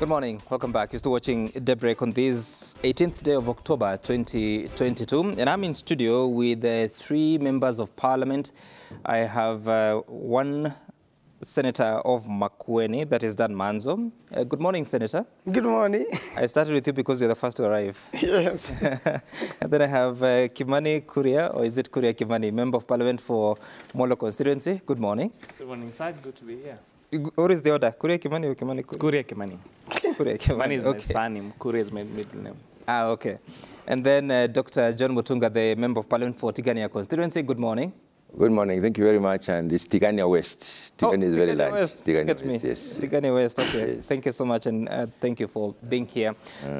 Good morning. Welcome back. You're still watching Daybreak on this 18th day of October 2022. And I'm in studio with three members of parliament. I have one Senator of Makueni, that is Dan Manzo. Good morning, Senator. Good morning. I started with you because you're the first to arrive. Yes. And then I have Kimani Kuria, or is it Kuria Kimani, Member of Parliament for Molo constituency. Good morning. Good morning, sir. Good to be here. What is the order? Kuria Kimani or Kimani Kuria? Kuria Kimani. Kuria Kimani. Kimani is my surname. Kuria is my middle name. Ah, okay. And then Dr. John Mutunga, the Member of Parliament for Tigania constituency. Good morning. Good morning. Thank you very much. And it's Tigania West. Tigania is very large. West. Tigania Look at West, me. yes. Tigania West, okay. Yes. Thank you so much, and thank you for being here.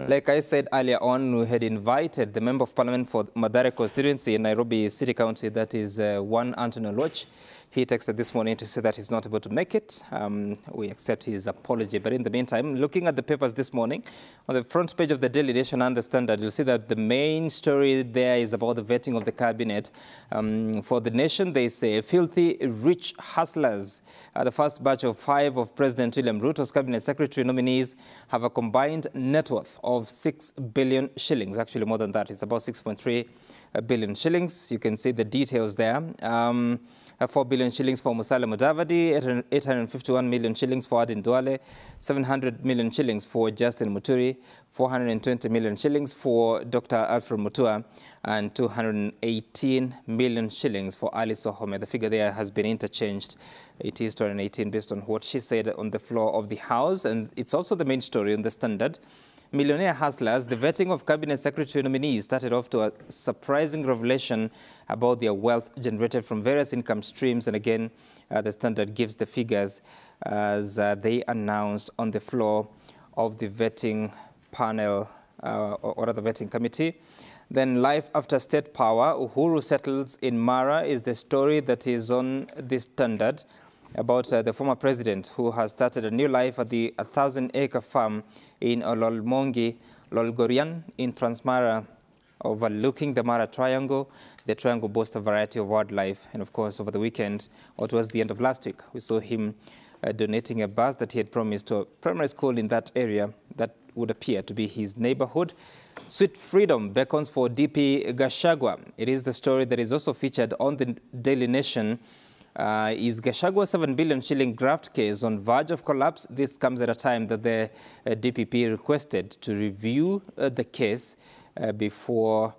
Like I said earlier on, we had invited the Member of Parliament for Mathare constituency in Nairobi City County, that is one Anthony Loch. He texted this morning to say that he's not able to make it. We accept his apology. But in the meantime, looking at the papers this morning, on the front page of the Daily Nation and the Standard, you'll see that the main story there is about the vetting of the cabinet. For the Nation, they say filthy rich hustlers. The first batch of 5 of President William Ruto's cabinet secretary nominees have a combined net worth of 6 billion shillings. Actually, more than that. It's about 6.3 billion shillings. You can see the details there. 4 billion shillings for Musalia Mudavadi, 851 million shillings for Adin Duale, 700 million shillings for Justin Muturi, 420 million shillings for Dr. Alfred Mutua, and 218 million shillings for Alice Ohome. The figure there has been interchanged. It is 218 based on what she said on the floor of the House, and it's also the main story on the Standard. Millionaire hustlers, the vetting of cabinet secretary nominees started off to a surprising revelation about their wealth generated from various income streams. And again, the Standard gives the figures as they announced on the floor of the vetting panel, or rather vetting committee. Then life after state power, Uhuru settles in Mara is the story that is on the Standard about the former president who has started a new life at the 1,000-acre farm in Ololmongi, Lolgorian in Transmara, overlooking the Mara Triangle. The triangle boasts a variety of wildlife. And of course, over the weekend, or towards the end of last week, we saw him donating a bus that he had promised to a primary school in that area that would appear to be his neighborhood. Sweet freedom beckons for DP Gachagua. It is the story that is also featured on the Daily Nation. Is Gashagua's 7 billion shilling graft case on verge of collapse? This comes at a time that the DPP requested to review the case before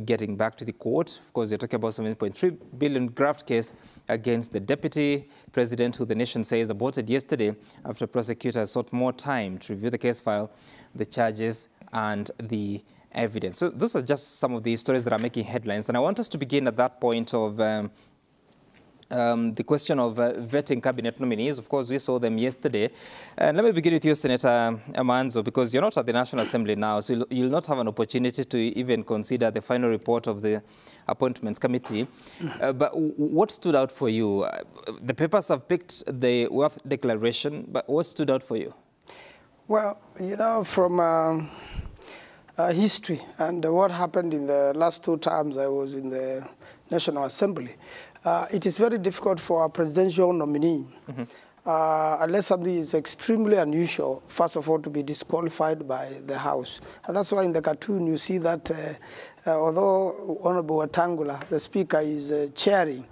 getting back to the court. Of course, you're talking about 7.3 billion graft case against the deputy president, who the Nation says aborted yesterday after prosecutors sought more time to review the case file, the charges, and the evidence. So those are just some of the stories that are making headlines. And I want us to begin at that point of the question of vetting cabinet nominees. Of course, we saw them yesterday. And let me begin with you, Senator Manzo, because you're not at the National Assembly now, so you'll not have an opportunity to even consider the final report of the Appointments Committee. But what stood out for you? The papers have picked the wealth declaration, but what stood out for you? Well, you know, from history and what happened in the last 2 times I was in the National Assembly, it is very difficult for a presidential nominee, unless something is extremely unusual, first of all, to be disqualified by the House. And that's why in the cartoon you see that although Honorable Watangula, the Speaker, is chairing,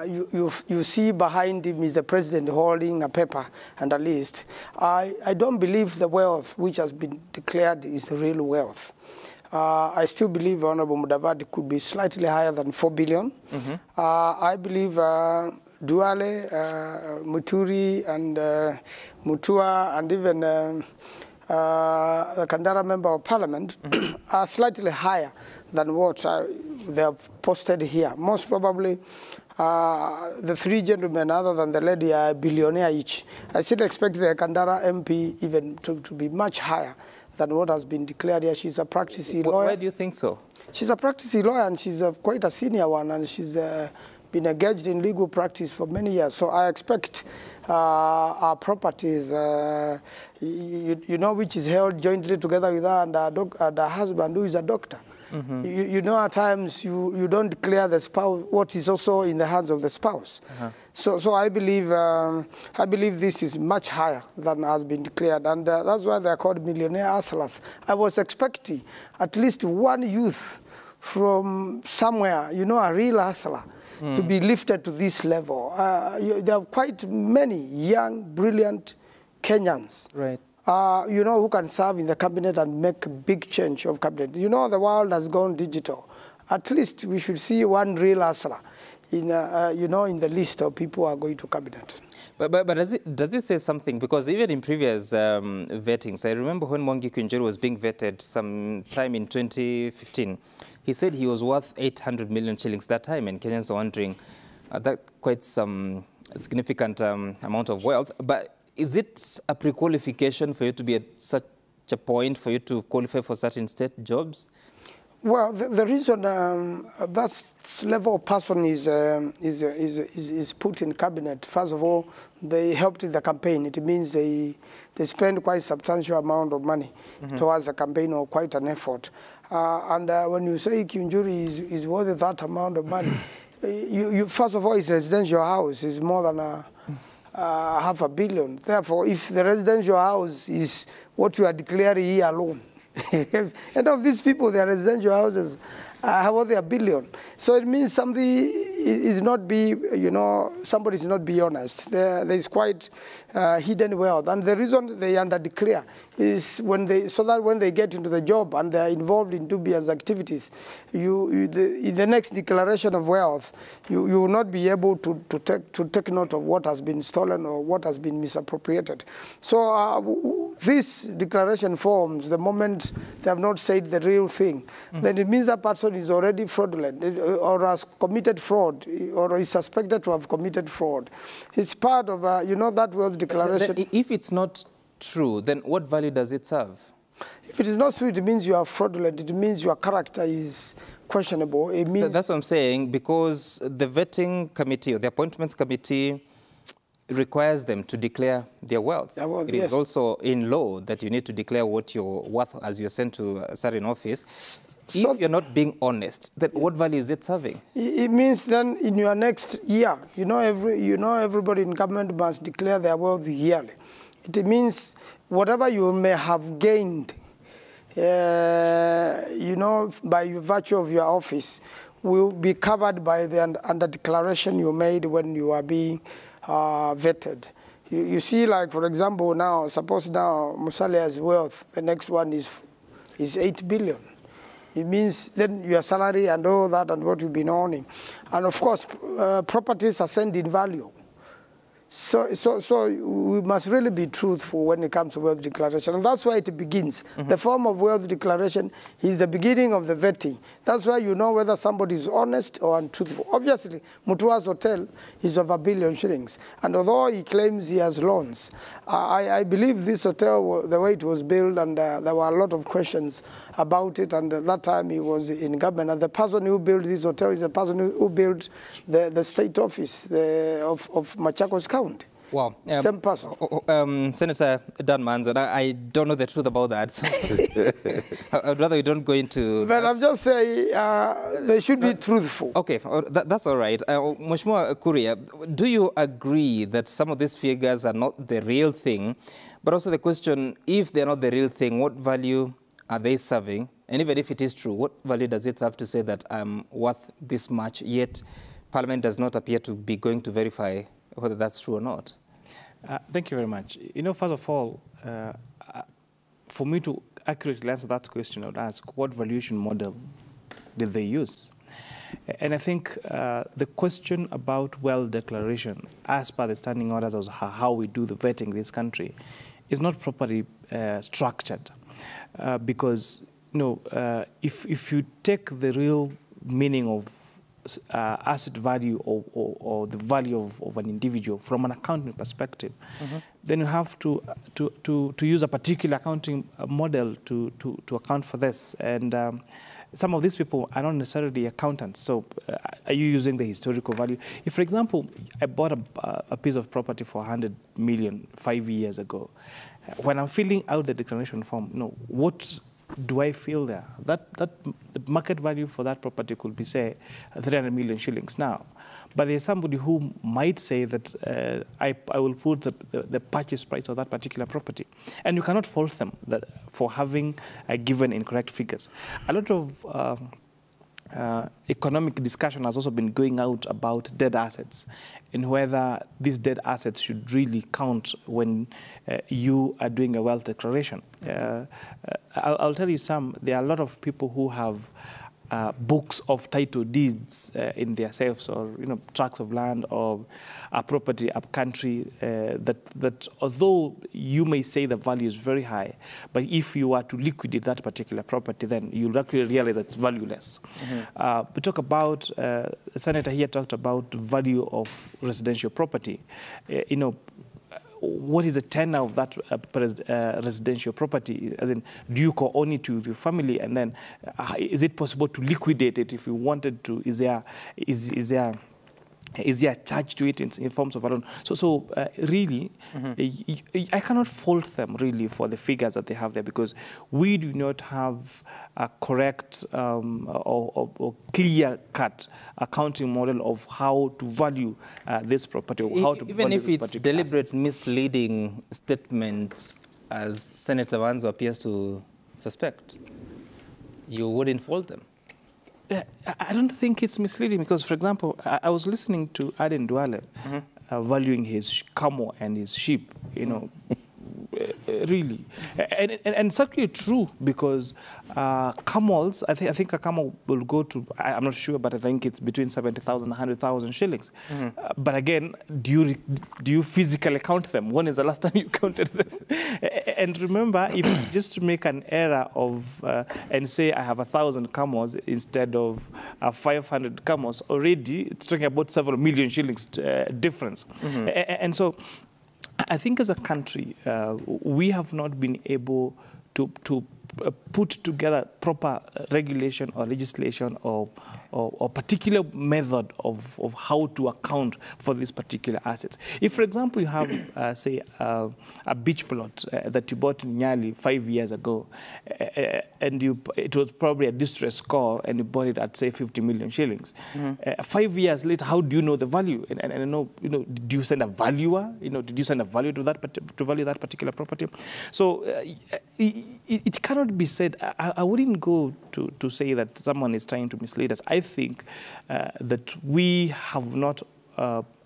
you see behind him is the President holding a paper and a list. I don't believe the wealth which has been declared is the real wealth. I still believe Honorable Mudavadi could be slightly higher than 4 billion. I believe Duale, Muturi, and Mutua, and even the Kandara Member of Parliament are slightly higher than what they have posted here. Most probably, the 3 gentlemen, other than the lady, are a billionaire each. I still expect the Kandara MP even to be much higher than what has been declared here. She's a practicing lawyer. Why do you think so? She's a practicing lawyer, and she's quite a senior one, and she's been engaged in legal practice for many years. So I expect our properties, you know, which is held jointly together with her and her husband, who is a doctor. You know, at times you don't declare the spouse what is also in the hands of the spouse. So I believe this is much higher than has been declared, and that's why they're called millionaire hustlers. I was expecting at least one youth from somewhere, you know, a real hustler, to be lifted to this level. There are quite many young, brilliant Kenyans. Right. You know, who can serve in the cabinet and make a big change of cabinet. You know, the world has gone digital. At least we should see one real hustler in, you know, in the list of people who are going to cabinet. But does it say something? Because even in previous vettings, I remember when Mwangi Kiunjuri was being vetted sometime in 2015, he said he was worth 800 million shillings that time, and Kenyans are wondering, that quite some significant amount of wealth. But is it a pre-qualification for you to be at such a point for you to qualify for certain state jobs? Well, the reason that level of person is put in cabinet, first of all, they helped in the campaign. It means they spend quite a substantial amount of money towards the campaign, or quite an effort. And when you say Kiunjuri is worth that amount of money, you first of all, his residential house is more than $500 million. Therefore, if the residential house is what you are declaring here alone, and of these people, their residential houses are worth $1 billion. So it means somebody is not somebody is not be honest. There is quite hidden wealth, and the reason they under-declare is so that when they get into the job and they are involved in dubious activities, in the next declaration of wealth, you will not be able to take note of what has been stolen or what has been misappropriated. So this declaration forms, the moment they have not said the real thing, then it means that person is already fraudulent or has committed fraud or is suspected to have committed fraud. It's part of, that wealth declaration. If it's not true, then what value does it serve? If it is not true, it means you are fraudulent. It means your character is questionable. It means that's what I'm saying, because the vetting committee or the appointments committee requires them to declare their wealth. It is also in law that you need to declare what you're worth as you're sent to a certain office. If you're not being honest, then what value is it serving? It means then in your next year, everybody in government must declare their wealth yearly. It means whatever you may have gained, by virtue of your office, will be covered by the under declaration you made when you are being vetted. You see, like, for example, now, suppose now Musalia's wealth, the next one is 8 billion. It means then your salary and all that and what you've been owning. And of course, properties ascend in value. So we must really be truthful when it comes to wealth declaration. And that's why it begins. The form of wealth declaration is the beginning of the vetting. That's why you know whether somebody is honest or untruthful. Obviously, Mutua's hotel is of $1 billion shillings. And although he claims he has loans, I believe this hotel, the way it was built, and there were a lot of questions about it. And at that time, he was in government. And the person who built this hotel is the person who built the state office of Machakos County. Wow. Same person. Senator Dan Manzo, I don't know the truth about that. So I'd rather you don't go into... But I'm just saying they should be truthful. Okay, that's all right. Mheshimiwa Kuria, do you agree that some of these figures are not the real thing? But also the question, if they're not the real thing, what value are they serving? And even if it is true, what value does it have to say that I'm worth this much, yet Parliament does not appear to be going to verify whether that's true or not? Thank you very much. First of all, for me to accurately answer that question, I would ask, what valuation model did they use? And I think the question about wealth declaration, as per the standing orders of how we do the vetting in this country, is not properly structured. Because, if you take the real meaning of asset value or the value of an individual from an accounting perspective, then you have to use a particular accounting model to account for this. And some of these people are not necessarily accountants. So are you using the historical value? If, for example, I bought a piece of property for 100 million 5 years ago, when I'm filling out the declaration form, what do I feel there? The market value for that property could be, say, 300 million shillings now. But there's somebody who might say that I will put the purchase price of that particular property. And you cannot fault them for having given incorrect figures. A lot of economic discussion has also been going out about dead assets and whether these dead assets should really count when you are doing a wealth declaration. I'll tell you there are a lot of people who have books of title deeds in their safes, or tracts of land or a property up country that although you may say the value is very high, but if you are to liquidate that particular property, then you'll actually realize that it's valueless. We talk about, the senator here talked about the value of residential property. What is the tenure of that residential property? As in, do you co-own it with your family, and then is it possible to liquidate it if you wanted to? Is there a charge to it in forms of a loan? So really, I cannot fault them really for the figures that they have there, because we do not have a correct or clear-cut accounting model of how to value this property, or how to even if it's deliberate asset. Misleading statement, as Senator Wanzo appears to suspect, you wouldn't fault them. I don't think it's misleading, because, for example, I was listening to Aden Duale valuing his camel and his sheep, really. And it's actually true, because camels, I think a camel will go to, I'm not sure, but I think it's between 70,000 and 100,000 shillings. But again, do you physically count them? When is the last time you counted them? And remember, if you just make an error of, and say I have 1,000 camels instead of 500 camels, already it's talking about several million shillings difference. And so I think as a country, we have not been able to put together proper regulation or legislation or particular method of how to account for these particular assets. If, for example, you have, say, a beach plot that you bought in Nyali 5 years ago, and it was probably a distress call, and you bought it at, say, 50 million shillings. 5 years later, how do you know the value? And do you send a valuer? Did you send a valuer to value that particular property? So it cannot be said. I wouldn't go to say that someone is trying to mislead us. I think that we have not,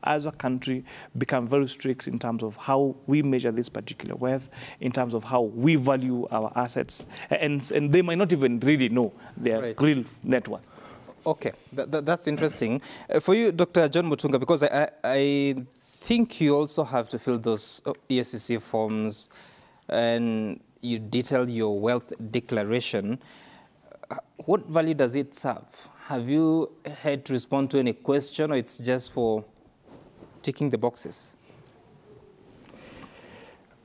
as a country, become very strict in terms of how we measure this particular wealth, in terms of how we value our assets, and they might not even really know their real net worth. Okay, that's interesting. For you, Dr. John Mutunga, because I think you also have to fill those ESCC forms, and you detail your wealth declaration. What value does it serve? Have you had to respond to any question, or it's just for ticking the boxes?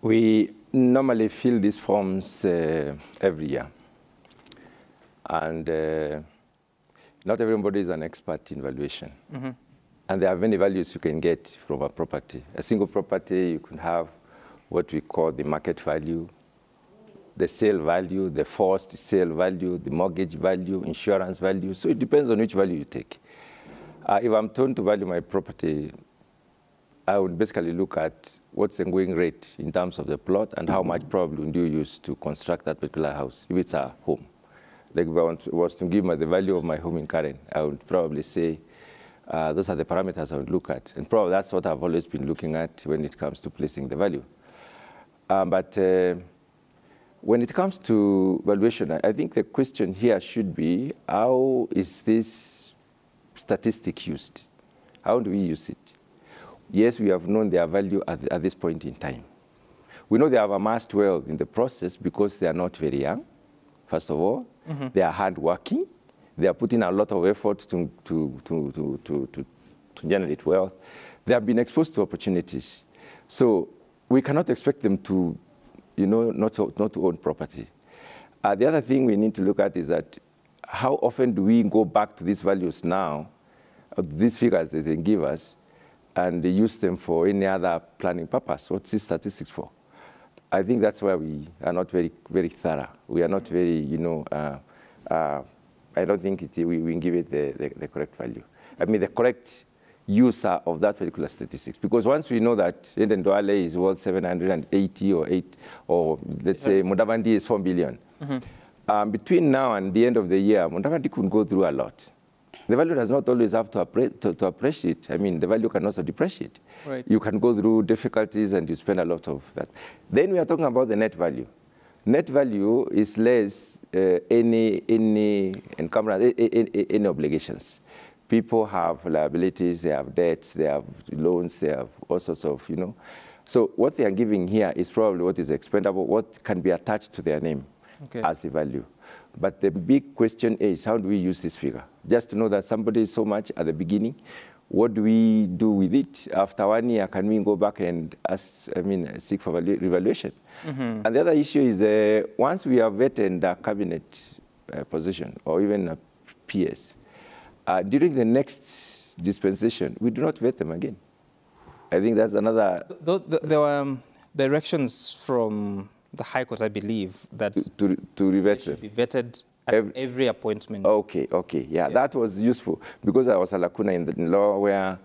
We normally fill these forms every year. And not everybody is an expert in valuation. And there are many values you can get from a property. A single property, you can have what we call the market value, the sale value, the forced sale value, the mortgage value, insurance value. So it depends on which value you take. If I'm told to value my property, I would basically look at what's the going rate in terms of the plot and how much probably do you use to construct that particular house, if it's a home. Like if I was to give the value of my home in Karen, I would probably say those are the parameters I would look at. And probably that's what I've always been looking at when it comes to placing the value. But when it comes to valuation, I think the question here should be, how is this statistic used? How do we use it? Yes, we have known their value at this point in time. We know they have amassed wealth in the process because they are not very young, first of all. They are hardworking. They are putting a lot of effort to generate wealth. They have been exposed to opportunities. So we cannot expect them to, not to own property. The other thing we need to look at is that how often do we go back to these values now, these figures that they give us, and use them for any other planning purpose? What's these statistics for? I think that's why we are not very, very thorough. We are not very, you know, I don't think we give it the correct value. I mean, the correct use of that particular statistics. Because once we know that Eden Douale is worth 780 or let's say Mudavandi is 4 billion, between now and the end of the year, Mudavandi could go through a lot. The value does not always have to appreciate. I mean, the value can also depreciate. Right. You can go through difficulties and you spend a lot of that. Then we are talking about the net value. Net value is less any encumbrance, any obligations. People have liabilities, they have debts, they have loans, they have all sorts of, you know. So what they are giving here is probably what is expendable, what can be attached to their name as the value. But the big question is, how do we use this figure? Just to know that somebody is so much at the beginning, what do we do with it? After 1 year, can we go back and seek for revaluation? And the other issue is once we have vetted a cabinet position or even a PS, during the next dispensation, we do not vet them again. I think that's another... There were directions from the High Court, I believe, that to revet them. Should be vetted at every appointment. Okay, yeah, that was useful because there was a lacuna in the law where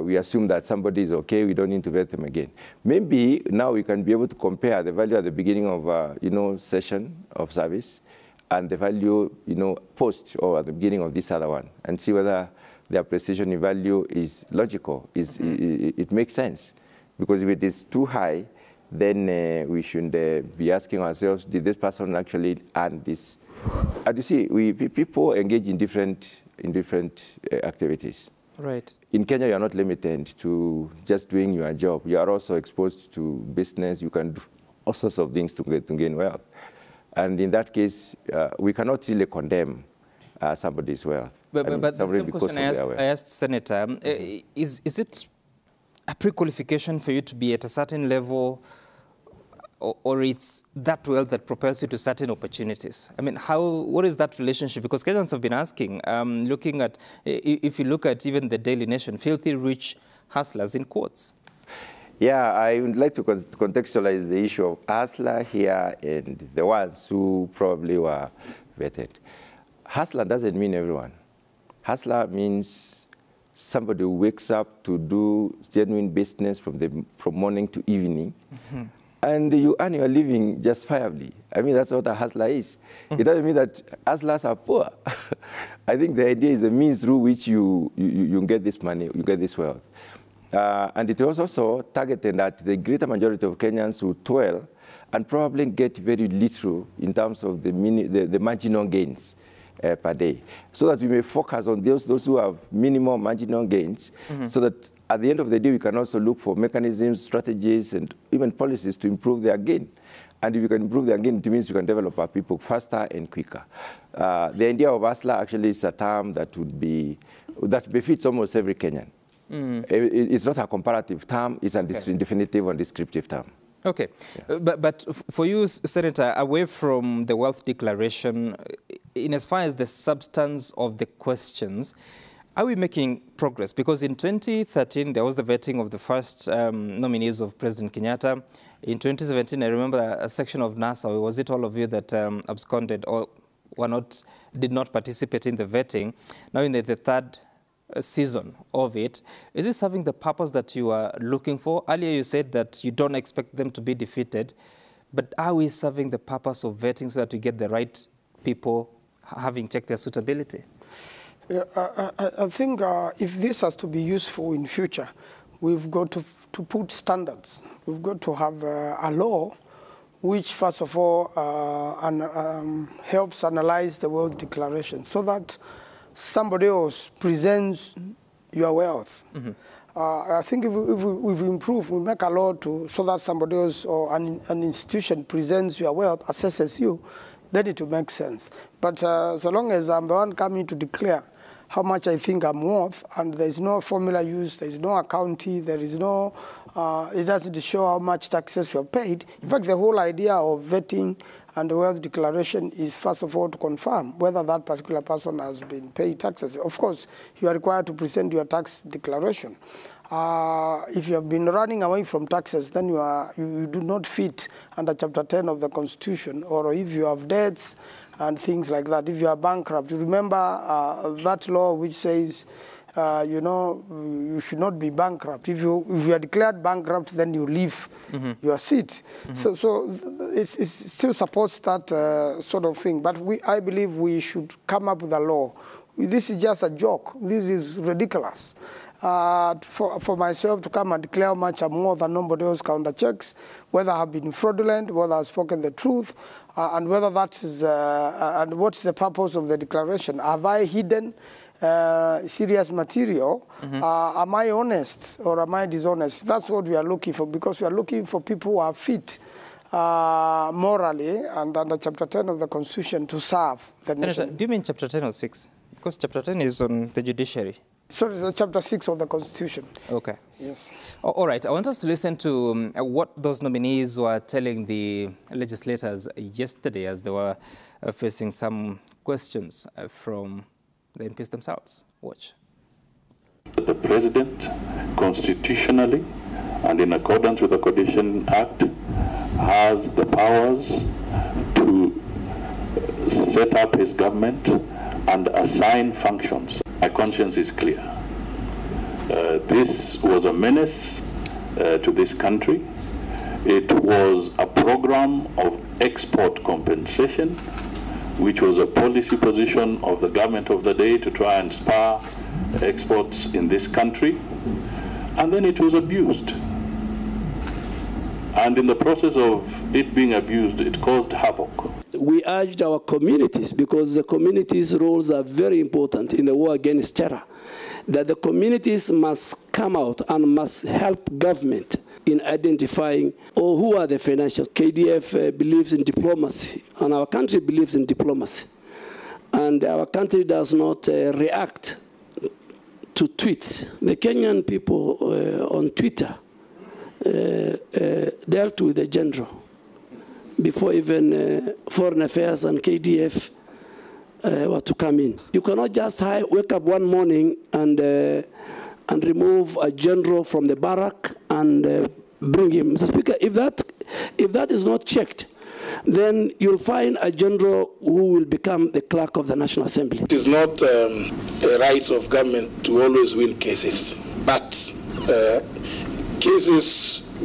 we assume that somebody is okay, we don't need to vet them again. Maybe now we can be able to compare the value at the beginning of session of service and the value, post or at the beginning of this other one, and see whether the appreciation in value is logical, it makes sense. Because if it is too high, then we should be asking ourselves, did this person actually earn this? As you see, people engage in different activities. Right. In Kenya, you are not limited to just doing your job. You are also exposed to business. You can do all sorts of things to gain wealth. And in that case, we cannot really condemn somebody's wealth. But the same question I asked Senator, is it a pre-qualification for you to be at a certain level, or it's that wealth that propels you to certain opportunities? I mean, what is that relationship? Because Kenyans have been asking, looking at, if you look at even the Daily Nation, filthy rich hustlers in quotes. Yeah, I would like to contextualize the issue of hustler here and the ones who probably were vetted. Hustler doesn't mean everyone. Hustler means somebody who wakes up to do genuine business from morning to evening, and you earn your living justifiably. I mean, that's what a hustler is. It doesn't mean that hustlers are poor. I think the idea is the means through which you get this money, you get this wealth. And it was also targeted at the greater majority of Kenyans who toil and probably get very little in terms of the marginal gains per day, so that we may focus on those who have minimum marginal gains, so that at the end of the day, we can also look for mechanisms, strategies, and even policies to improve their gain. And if you can improve their gain, it means you can develop our people faster and quicker. The idea of hustler actually is a term that befits almost every Kenyan. It's not a comparative term, it's a definitive or descriptive term. Okay, yeah. But for you, Senator, away from the wealth declaration, in as far as the substance of the questions, are we making progress? Because in 2013, there was the vetting of the first nominees of President Kenyatta. In 2017, I remember a section of NASA, was it all of you that absconded or did not participate in the vetting? Now in the third season of it, is it serving the purpose that you are looking for? Earlier you said that you don't expect them to be defeated, but are we serving the purpose of vetting so that we get the right people having checked their suitability? Yeah, I think if this has to be useful in future, we've got to put standards. We've got to have a law which, first of all, helps analyze the wealth declaration so that somebody else presents your wealth. I think if we improve, we make a law so that somebody else or an institution presents your wealth, assesses you, then it will make sense. But so long as I'm the one coming to declare how much I think I'm worth, and there's no formula used, there's no accounting, there is no, it doesn't show how much taxes you're paid. In fact, the whole idea of vetting and the wealth declaration is, first of all, to confirm whether that particular person has been paid taxes. Of course, you are required to present your tax declaration. If you have been running away from taxes, then you do not fit under Chapter 10 of the Constitution, or if you have debts and things like that. If you are bankrupt, you remember that law which says, you should not be bankrupt. If you are declared bankrupt, then you leave your seat. So it still supports that sort of thing. But I believe we should come up with a law. This is just a joke. This is ridiculous. For myself to come and declare how much I'm more than nobody else counter checks, whether I've been fraudulent, whether I've spoken the truth, and whether that is, and what's the purpose of the declaration. Have I hidden serious material? Am I honest or am I dishonest? That's what we are looking for, because we are looking for people who are fit morally and under Chapter 10 of the Constitution to serve the nation. Do you mean Chapter 10 or 6? Because Chapter 10 is on the judiciary. Sorry, it's Chapter 6 of the Constitution. Okay. Yes. All right. I want us to listen to what those nominees were telling the legislators yesterday as they were facing some questions from the MPs themselves. Watch. The President, constitutionally and in accordance with the Coordination Act, has the powers to set up his government and assign functions. My conscience is clear. This was a menace to this country. It was a program of export compensation, which was a policy position of the government of the day to try and spur exports in this country. And then it was abused. And in the process of it being abused, it caused havoc. We urged our communities, because the communities' roles are very important in the war against terror, that the communities must come out and must help government in identifying who are the financial. KDF believes in diplomacy, and our country believes in diplomacy. And our country does not react to tweets. The Kenyan people on Twitter dealt with the general before even Foreign Affairs and KDF were to come in. You cannot just wake up one morning and remove a general from the barrack and bring him. Mr. Speaker, if that is not checked, then you'll find a general who will become the clerk of the National Assembly. It is not a right of government to always win cases, but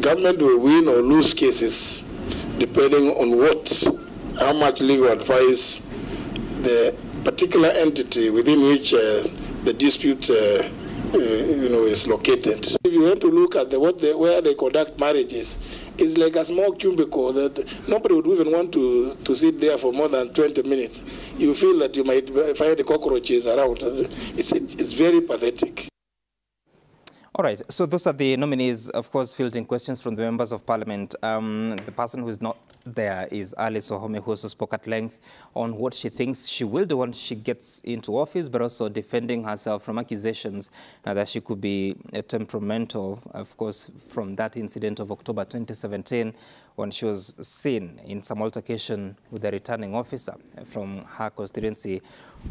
government will win or lose cases depending on how much legal advice the particular entity within which the dispute is located. If you want to look at where they conduct marriages, it's like a small cubicle that nobody would even want to sit there for more than 20 minutes. You feel that you might find the cockroaches around. It's very pathetic. All right, so those are the nominees, of course, fielding questions from the members of parliament. The person who is not there is Alice Wahome, who also spoke at length on what she thinks she will do once she gets into office, but also defending herself from accusations that she could be temperamental, of course, from that incident of October 2017, when she was seen in some altercation with a returning officer from her constituency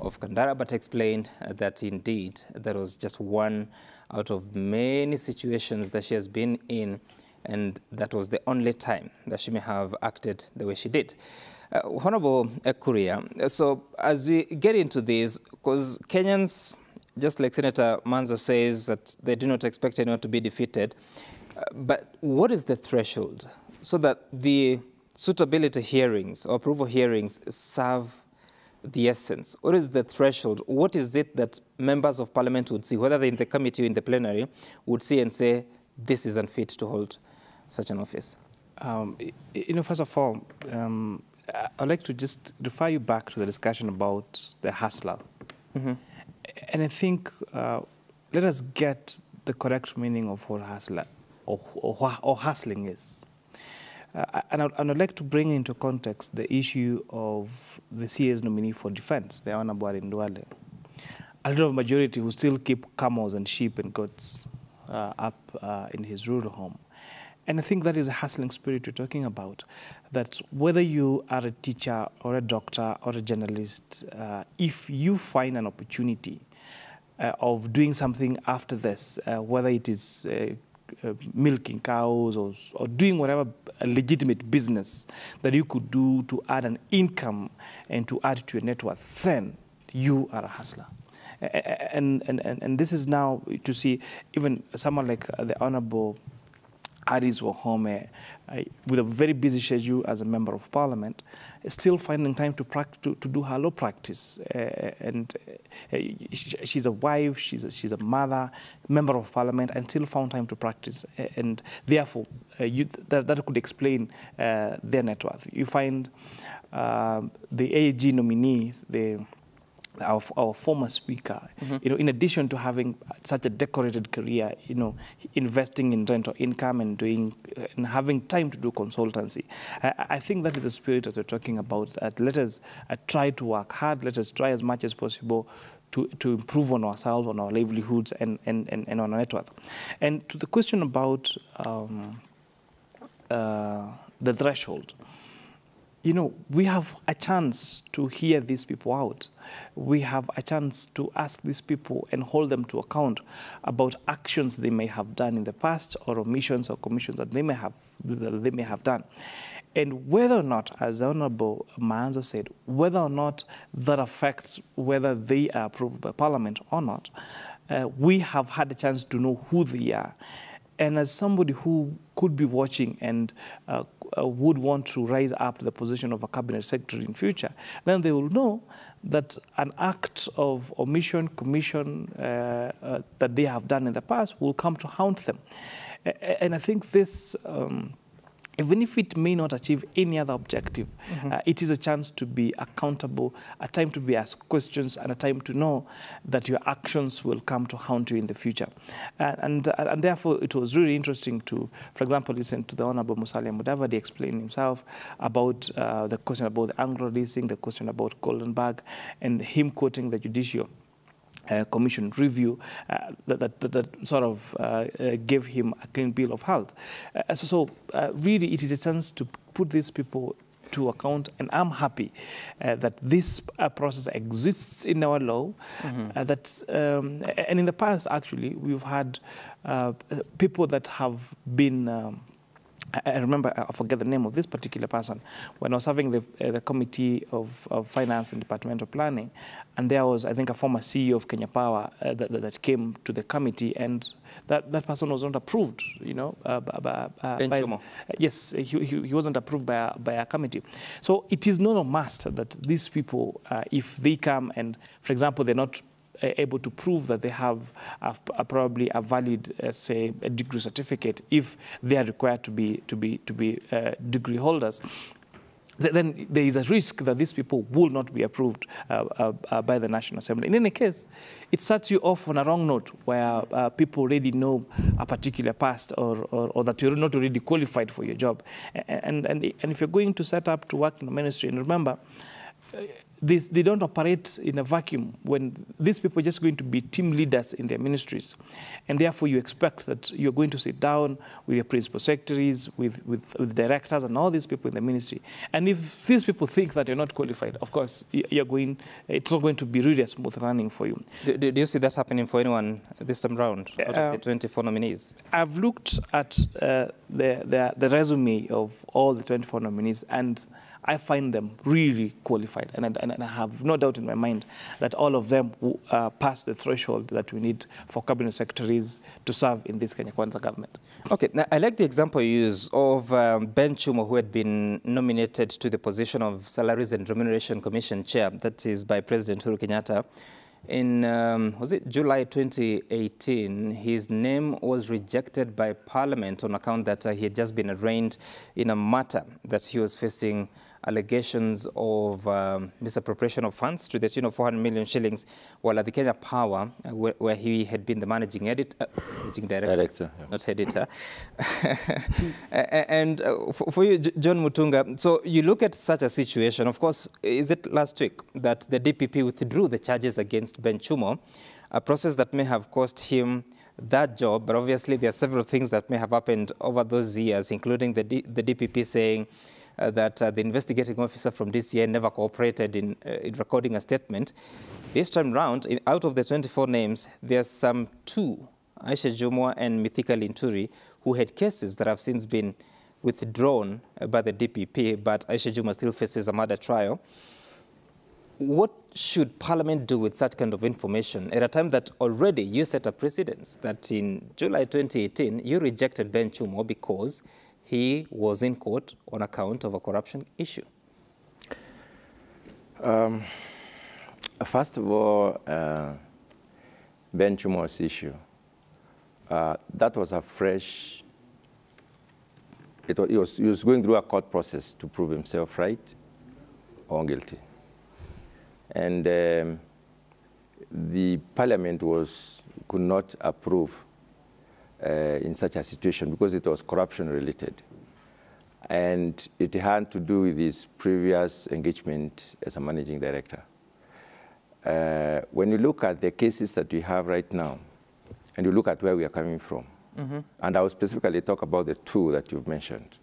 of Kandara, but explained that indeed that was just one out of many situations that she has been in, and that was the only time that she may have acted the way she did. Honorable Kuria, so as we get into this, because Kenyans, just like Senator Manzo says, that they do not expect anyone to be defeated, but what is the threshold so that the suitability hearings or approval hearings serve the essence? What is the threshold? What is it that members of parliament would see, whether they're in the committee or in the plenary, would see and say, this is unfit to hold such an office? First of all, I'd like to just refer you back to the discussion about the hustler. And I think let us get the correct meaning of what hustler or hustling is. And I'd like to bring into context the issue of the CA's nominee for defense, the Honorable Ndwale. A lot of majority who still keep camels and sheep and goats up in his rural home. And I think that is a hustling spirit you're talking about, that whether you are a teacher or a doctor or a journalist, if you find an opportunity of doing something after this, whether it is milking cows or doing whatever legitimate business that you could do to add an income and to add to your net worth, then you are a hustler. And this is now to see even someone like the Honorable Aris Wahome, with a very busy schedule as a member of parliament, still finding time to do her law practice. She's a wife, she's a mother, member of parliament, and still found time to practice. And therefore, that could explain their net worth. You find the AG nominee, our former speaker, in addition to having such a decorated career, investing in rental income and having time to do consultancy. I think that is the spirit that we're talking about. That let us try to work hard. Let us try as much as possible to improve on ourselves, on our livelihoods, and on our net worth. And to the question about the threshold, we have a chance to hear these people out. We have a chance to ask these people and hold them to account about actions they may have done in the past, or omissions or commissions that they may have done. And whether or not, as the Honorable Maanzo said, whether or not that affects whether they are approved by Parliament or not, we have had a chance to know who they are. And as somebody who could be watching and would want to rise up to the position of a cabinet secretary in future, then they will know that an act of omission, commission that they have done in the past will come to haunt them. And I think this, even if it may not achieve any other objective, it is a chance to be accountable, a time to be asked questions, and a time to know that your actions will come to haunt you in the future. And therefore, it was really interesting to, for example, listen to the Honorable Musalia Mudavadi explain himself about the question about the Anglo leasing, the question about Goldenberg, and him quoting the Judicial Commission review that sort of gave him a clean bill of health. So really, it is a chance to put these people to account, and I'm happy that this process exists in our law. And in the past, actually, we've had people that have been. I remember, I forget the name of this particular person, when I was having the Committee of Finance and Departmental Planning, and there was, I think, a former CEO of Kenya Power that came to the committee, and that person was not approved, yes, he wasn't approved by a committee. So it is not a must that these people, if they come and, for example, they're not able to prove that they have probably a valid, say, a degree certificate, if they are required to be degree holders, then there is a risk that these people will not be approved by the National Assembly. In any case, it starts you off on a wrong note, where people already know a particular past, or that you're not already qualified for your job. And if you're going to set up to work in the ministry, and remember, they don't operate in a vacuum. When these people are just going to be team leaders in their ministries, and therefore you expect that you're going to sit down with your principal secretaries, with directors, and all these people in the ministry. And if these people think that you're not qualified, of course, it's not going to be really a smooth running for you. Do you see that happening for anyone this time round, out of the 24 nominees? I've looked at the resume of all the 24 nominees, and I find them really qualified, and I have no doubt in my mind that all of them will pass the threshold that we need for cabinet secretaries to serve in this Kenya Kwanza government. Okay, now I like the example you use of Ben Chumo, who had been nominated to the position of Salaries and Remuneration Commission Chair, that is by President Uhuru Kenyatta. In, was it July 2018, his name was rejected by Parliament on account that he had just been arraigned in a matter that he was facing allegations of misappropriation of funds to the tune of 400 million shillings while at the Kenya Power, where he had been the managing director, yeah. Not editor. And for you, John Mutunga, so you look at such a situation, of course, is it last week that the DPP withdrew the charges against Ben Chumo, a process that may have cost him that job, but obviously there are several things that may have happened over those years, including the DPP saying that the investigating officer from DCI never cooperated in recording a statement. This time round, out of the 24 names, there's some 2, Aisha Jumwa and Mithika Linturi, who had cases that have since been withdrawn by the DPP, but Aisha Jumwa still faces a murder trial. What should Parliament do with such kind of information at a time that already you set a precedence that in July 2018, you rejected Ben Chumo because he was in court on account of a corruption issue? First of all, Ben Chumo's issue, that was a fresh, he was going through a court process to prove himself right or guilty. And the Parliament could not approve in such a situation because it was corruption related. And it had to do with his previous engagement as a managing director. When you look at the cases that we have right now, and you look at where we are coming from, and I will specifically talk about the 2 that you've mentioned.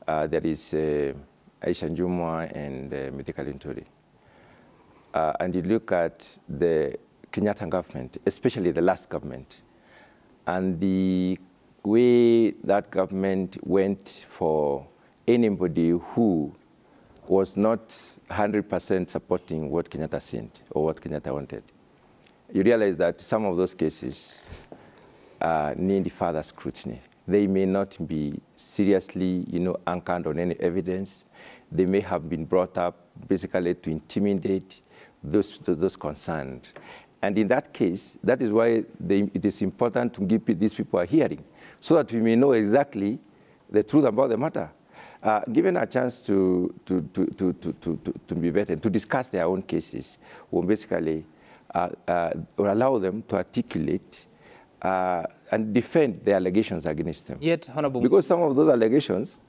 There is Aisha Jumwa and Mithika Linturi. And you look at the Kenyatta government, especially the last government, and the way that government went for anybody who was not 100% supporting what Kenyatta said or what Kenyatta wanted. You realize that some of those cases need further scrutiny. They may not be seriously, anchored on any evidence. They may have been brought up basically to intimidate those concerned. And in that case, that is why it is important to give these people a hearing, so that we may know exactly the truth about the matter. Given a chance to be vetted, to discuss their own cases, will basically or allow them to articulate and defend the allegations against them. Yet, Honorable, because some of those allegations,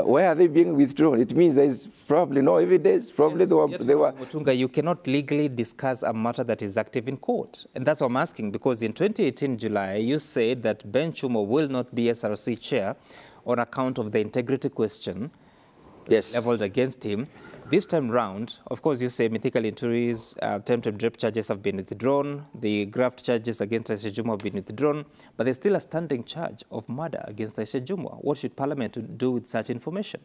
where are they being withdrawn? It means there is probably no evidence. Probably they were. Mutunga, you cannot legally discuss a matter that is active in court. And that's what I'm asking, because in 2018 July, you said that Ben Chumo will not be SRC chair on account of the integrity question leveled against him. This time round, of course, you say Mithika Linturi's attempted rape charges have been withdrawn. The graft charges against Aisha Jumwa have been withdrawn. But there's still a standing charge of murder against Aisha Jumwa. What should Parliament do with such information?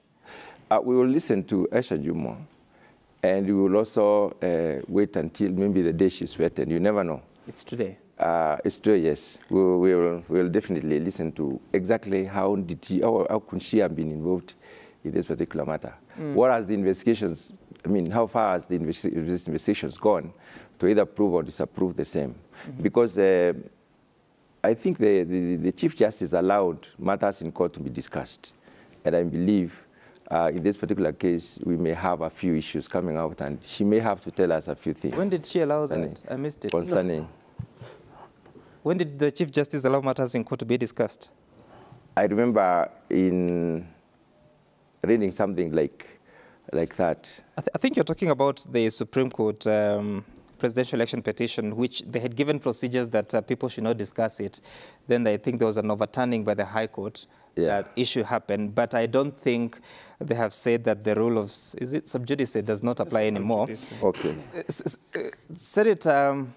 We will listen to Aisha Jumwa, and we will also wait until maybe the day she's vetted. You never know. It's today. It's today, yes. We'll definitely listen to exactly how could she have been involved in this particular matter. What has the investigations, how far has the investigations gone to either prove or disapprove the same? Because I think the Chief Justice allowed matters in court to be discussed. And I believe in this particular case, we may have a few issues coming out, and she may have to tell us a few things. When did she allow that? I missed it. Concerning. When did the Chief Justice allow matters in court to be discussed? I remember in reading something like that. I think you're talking about the Supreme Court presidential election petition, which they had given procedures that people should not discuss it. Then I think there was an overturning by the High Court. That issue happened, but I don't think they have said that the rule of, is it sub judice, does not apply anymore. Okay. Senator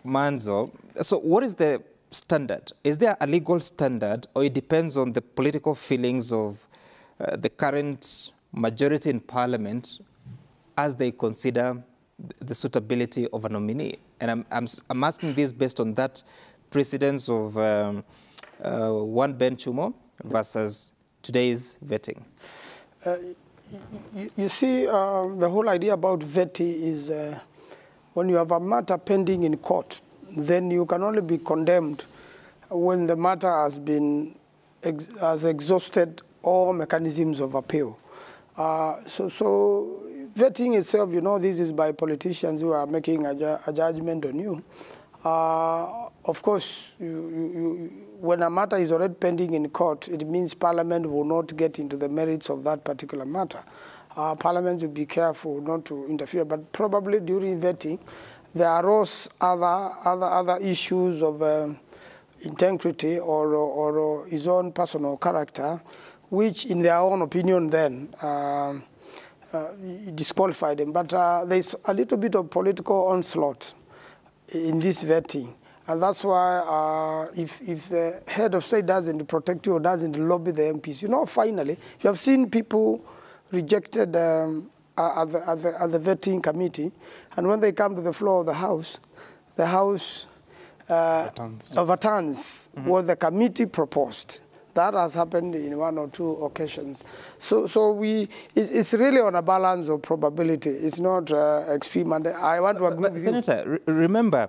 Manzo, so what is the standard? Is there a legal standard, or it depends on the political feelings of the current majority in Parliament as they consider the suitability of a nominee? And I'm asking this based on that precedence of one Ben Chumo versus today's vetting. You see, the whole idea about vetting is when you have a matter pending in court, then you can only be condemned when the matter has been has exhausted all mechanisms of appeal. So vetting itself, this is by politicians who are making a judgment on you. Of course, when a matter is already pending in court, it means Parliament will not get into the merits of that particular matter. Parliament will be careful not to interfere, but probably during vetting, there arose other issues of integrity or his own personal character, which in their own opinion then disqualified them. But there's a little bit of political onslaught in this vetting. And that's why if the head of state doesn't protect you or doesn't lobby the MPs, you know, finally, you have seen people rejected at the vetting committee, and when they come to the floor of the House overturns what the committee proposed. That has happened in 1 or 2 occasions. So it's really on a balance of probability. It's not extreme. And I want to agree with Senator, remember,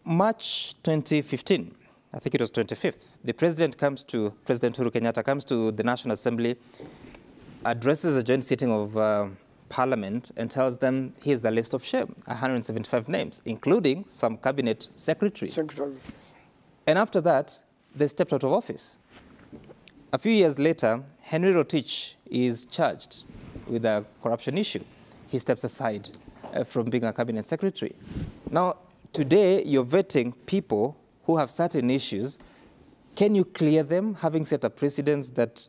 March 2015, I think it was 25th, the President Uhuru Kenyatta comes to the National Assembly, addresses a joint sitting of Parliament and tells them, here's the list of shame, 175 names, including some cabinet secretaries. And after that, they stepped out of office. A few years later, Henry Rotich is charged with a corruption issue. He steps aside from being a cabinet secretary. Now, today, you're vetting people who have certain issues. Can you clear them, having set a precedence that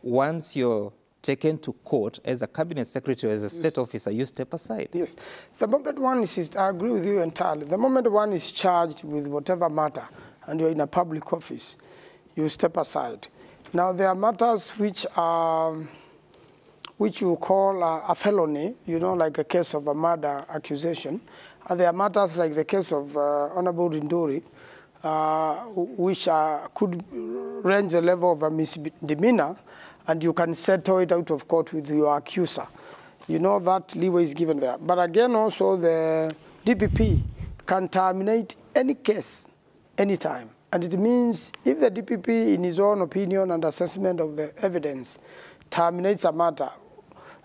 once you're taken to court as a cabinet secretary or as a state officer, you step aside? Yes. The moment one is, I agree with you entirely. The moment one is charged with whatever matter and you're in a public office, you step aside. Now, there are matters which you call a felony, you know, like a case of a murder accusation. And there are matters like the case of Honorable Rindori, which could range the level of a misdemeanor, and you can settle it out of court with your accuser. You know, that leeway is given there. But again, also, the DPP can terminate any case anytime. And it means if the DPP, in his own opinion and assessment of the evidence, terminates a matter,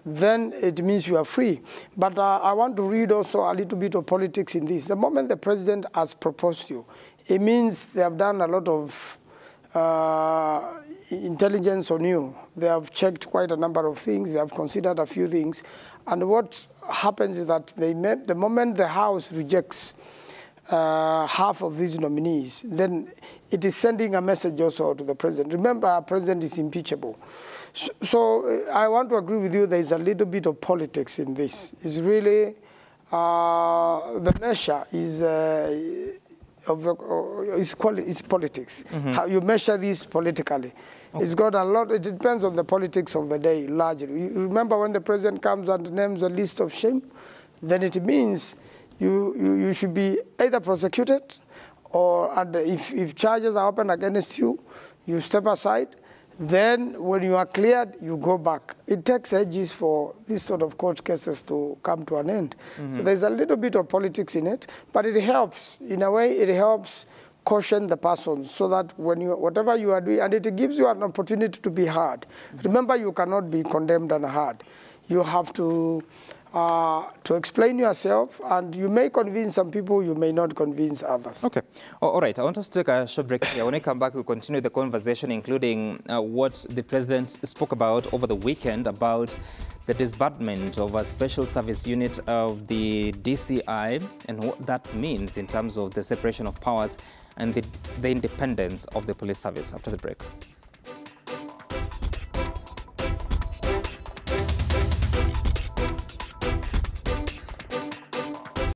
then it means you are free. But I want to read also a little bit of politics in this. The moment the president has proposed you, it means they have done a lot of intelligence on you. They have checked quite a number of things. They have considered a few things. And what happens is that the moment the House rejects half of these nominees, then it is sending a message also to the president. Remember, our president is impeachable. So I want to agree with you, there is a little bit of politics in this. It's really, the measure is, it's politics. How you measure this politically. Okay. It's got a lot, it depends on the politics of the day, largely. You remember when the president comes and names a list of shame, then it means you should be either prosecuted or if charges are opened against you, you step aside. Then when you are cleared, you go back. It takes ages for these sort of court cases to come to an end. So there's a little bit of politics in it, but it helps. In a way, it helps caution the person so that when whatever you are doing, and it gives you an opportunity to be heard. Remember, you cannot be condemned and heard. You have to explain yourself, and you may convince some people, you may not convince others. Okay. All right. I want us to take a short break here. When we come back, we'll continue the conversation, including what the president spoke about over the weekend about the disbandment of a special service unit of the DCI and what that means in terms of the separation of powers and the independence of the police service. After the break.